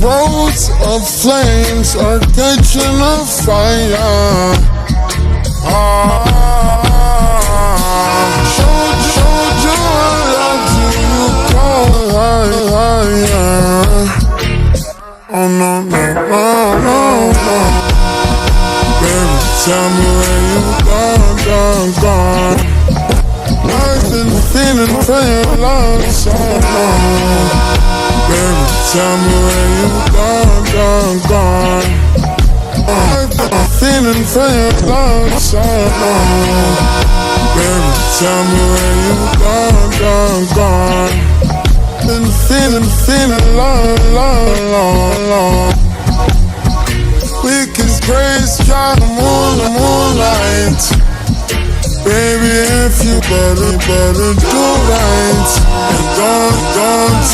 roads of flames are catching a fire. Showed you I love you, go higher. Oh no, no, no, no, no. Baby, tell me where you gone. I've been feeling for your love so long. Baby, tell me where you gone. I've been feeling for your love so long. Baby, tell me where you gone. Been feeling long. Weekend's grace, try the moonlight. Baby, if you better do right. And don't